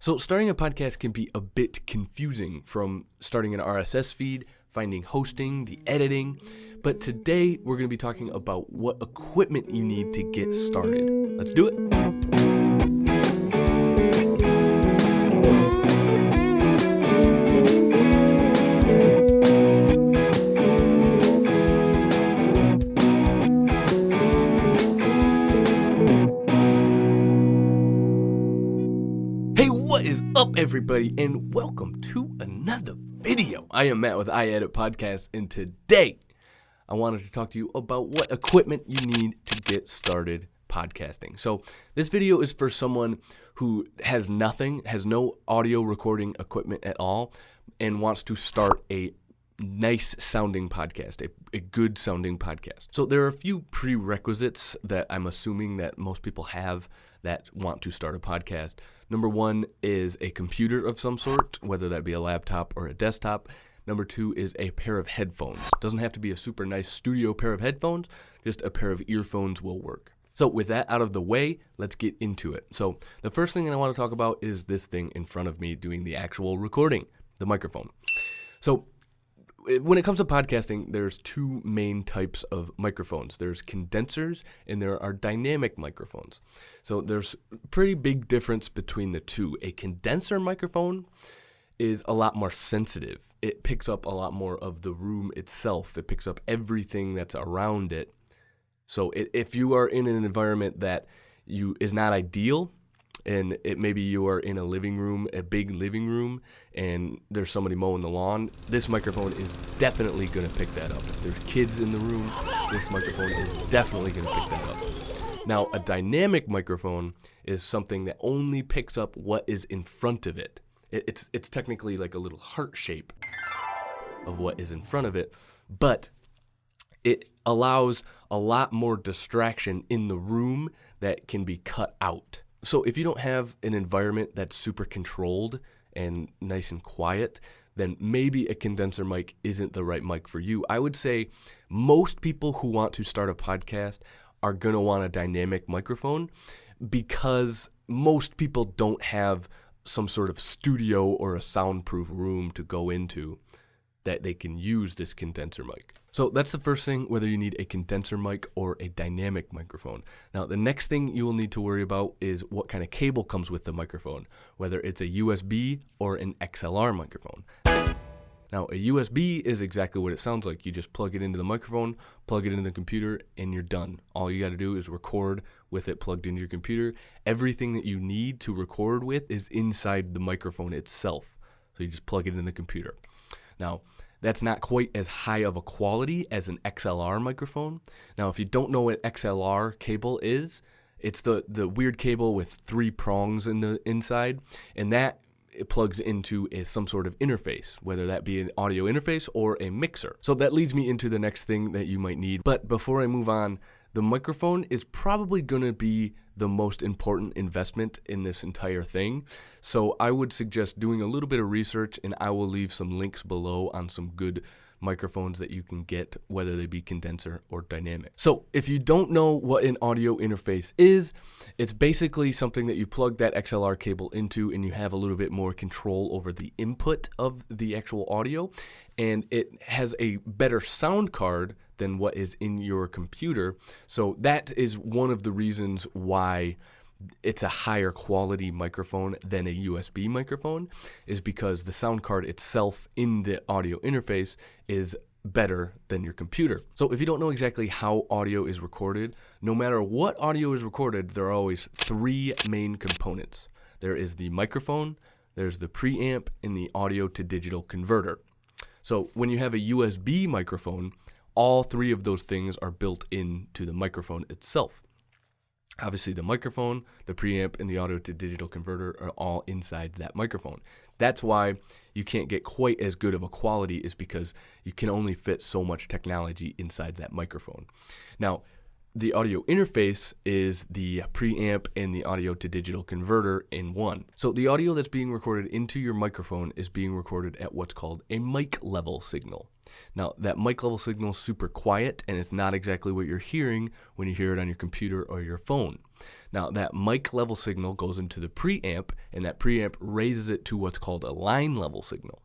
So starting a podcast can be a bit confusing, from starting an RSS feed, finding hosting, the editing. But today we're going to be talking about what equipment you need to get started. Let's do it. What is up, everybody, and welcome to another video. I am Matt with I Edit Podcast, and today I wanted to talk to you about what equipment you need to get started podcasting. So this video is for someone who has no audio recording equipment at all, and wants to start a nice sounding podcast, a good sounding podcast. So there are a few prerequisites that I'm assuming that most people have that want to start a podcast. Number one is a computer of some sort, whether that be a laptop or a desktop. Number two is a pair of headphones. Doesn't have to be a super nice studio pair of headphones, just a pair of earphones will work. So with that out of the way, let's get into it. So the first thing that I want to talk about is this thing in front of me doing the actual recording, the microphone. So when it comes to podcasting, there's two main types of microphones. There's condensers and there are dynamic microphones. So there's a pretty big difference between the two. A condenser microphone is a lot more sensitive. It picks up a lot more of the room itself. It picks up everything that's around it. So if you are in an environment that is not ideal, and maybe you are in a living room, a big living room, and there's somebody mowing the lawn, this microphone is definitely going to pick that up. If there's kids in the room, this microphone is definitely going to pick that up. Now, a dynamic microphone is something that only picks up what is in front of it. It's technically like a little heart shape of what is in front of it, but it allows a lot more distraction in the room that can be cut out. So if you don't have an environment that's super controlled and nice and quiet, then maybe a condenser mic isn't the right mic for you. I would say most people who want to start a podcast are going to want a dynamic microphone because most people don't have some sort of studio or a soundproof room to go into that they can use this condenser mic. So that's the first thing, whether you need a condenser mic or a dynamic microphone. Now, the next thing you will need to worry about is what kind of cable comes with the microphone, whether it's a USB or an XLR microphone. Now, a USB is exactly what it sounds like. You just plug it into the microphone, plug it into the computer, and you're done. All you got to do is record with it plugged into your computer. Everything that you need to record with is inside the microphone itself. So you just plug it in the computer. Now, that's not quite as high of a quality as an XLR microphone. Now, if you don't know what XLR cable is, it's the weird cable with three prongs in the inside, and that it plugs into some sort of interface, whether that be an audio interface or a mixer. So that leads me into the next thing that you might need. But before I move on, the microphone is probably going to be the most important investment in this entire thing. So I would suggest doing a little bit of research, and I will leave some links below on some good microphones that you can get, whether they be condenser or dynamic. So if you don't know what an audio interface is, it's basically something that you plug that XLR cable into and you have a little bit more control over the input of the actual audio, and it has a better sound card than what is in your computer. So that is one of the reasons why it's a higher quality microphone than a USB microphone, is because the sound card itself in the audio interface is better than your computer. So if you don't know exactly how audio is recorded, no matter what audio is recorded, there are always three main components. There is the microphone, there's the preamp, and the audio to digital converter. So when you have a USB microphone, all three of those things are built into the microphone itself. Obviously, the microphone, the preamp, and the audio to digital converter are all inside that microphone. That's why you can't get quite as good of a quality, is because you can only fit so much technology inside that microphone. Now, the audio interface is the preamp and the audio to digital converter in one. So the audio that's being recorded into your microphone is being recorded at what's called a mic level signal. Now, that mic level signal is super quiet, and it's not exactly what you're hearing when you hear it on your computer or your phone. Now, that mic level signal goes into the preamp, and that preamp raises it to what's called a line level signal.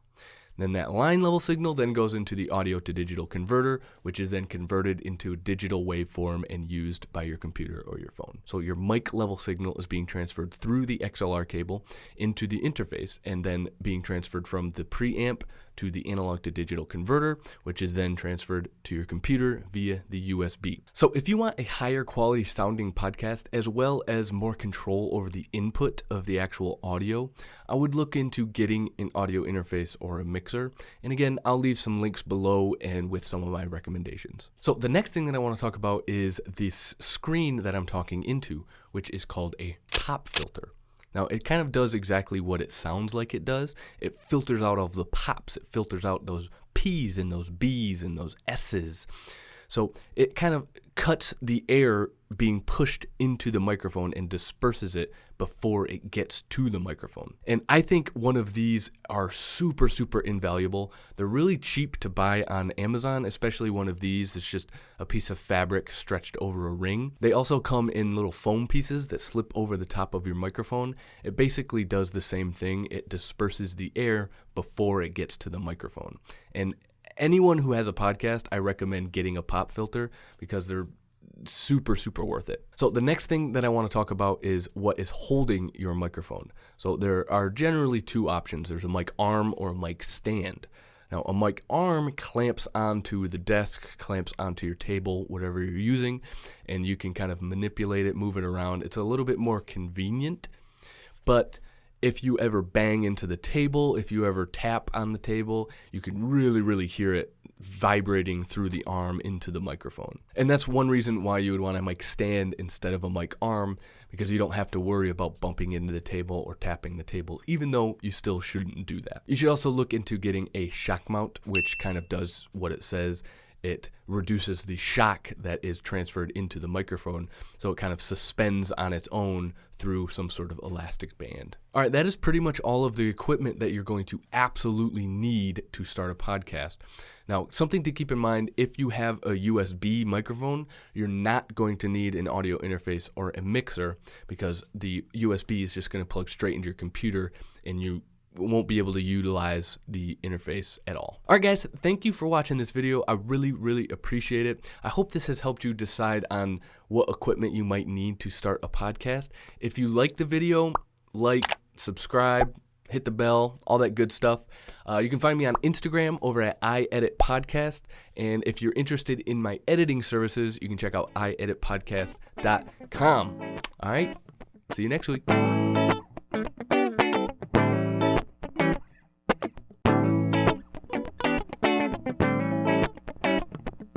Then that line level signal then goes into the audio to digital converter, which is then converted into a digital waveform and used by your computer or your phone. So your mic level signal is being transferred through the XLR cable into the interface and then being transferred from the preamp to the analog to digital converter, which is then transferred to your computer via the USB. So if you want a higher quality sounding podcast as well as more control over the input of the actual audio, I would look into getting an audio interface or a mixer. And again, I'll leave some links below and with some of my recommendations. So the next thing that I want to talk about is this screen that I'm talking into, which is called a pop filter. Now, it kind of does exactly what it sounds like it does. It filters out all the pops. It filters out those P's and those B's and those S's. So it kind of cuts the air being pushed into the microphone and disperses it before it gets to the microphone. And I think one of these are super, super invaluable. They're really cheap to buy on Amazon, especially one of these. It's just a piece of fabric stretched over a ring. They also come in little foam pieces that slip over the top of your microphone. It basically does the same thing. It disperses the air before it gets to the microphone. And anyone who has a podcast, I recommend getting a pop filter because they're super, super worth it. So the next thing that I want to talk about is what is holding your microphone. So there are generally two options. There's a mic arm or a mic stand. Now, a mic arm clamps onto the desk, clamps onto your table, whatever you're using, and you can kind of manipulate it, move it around. It's a little bit more convenient, but if you ever bang into the table, if you ever tap on the table, you can really, really hear it vibrating through the arm into the microphone. And that's one reason why you would want a mic stand instead of a mic arm, because you don't have to worry about bumping into the table or tapping the table, even though you still shouldn't do that. You should also look into getting a shock mount, which kind of does what it says. It reduces the shock that is transferred into the microphone, so it kind of suspends on its own through some sort of elastic band. All right, that is pretty much all of the equipment that you're going to absolutely need to start a podcast. Now, something to keep in mind, if you have a USB microphone, you're not going to need an audio interface or a mixer because the USB is just going to plug straight into your computer and you won't be able to utilize the interface at all. All right, guys, thank you for watching this video. I really, really appreciate it. I hope this has helped you decide on what equipment you might need to start a podcast. If you like the video, like, subscribe, hit the bell, all that good stuff. You can find me on Instagram over at iEditPodcast. And if you're interested in my editing services, you can check out iEditPodcast.com. All right, see you next week.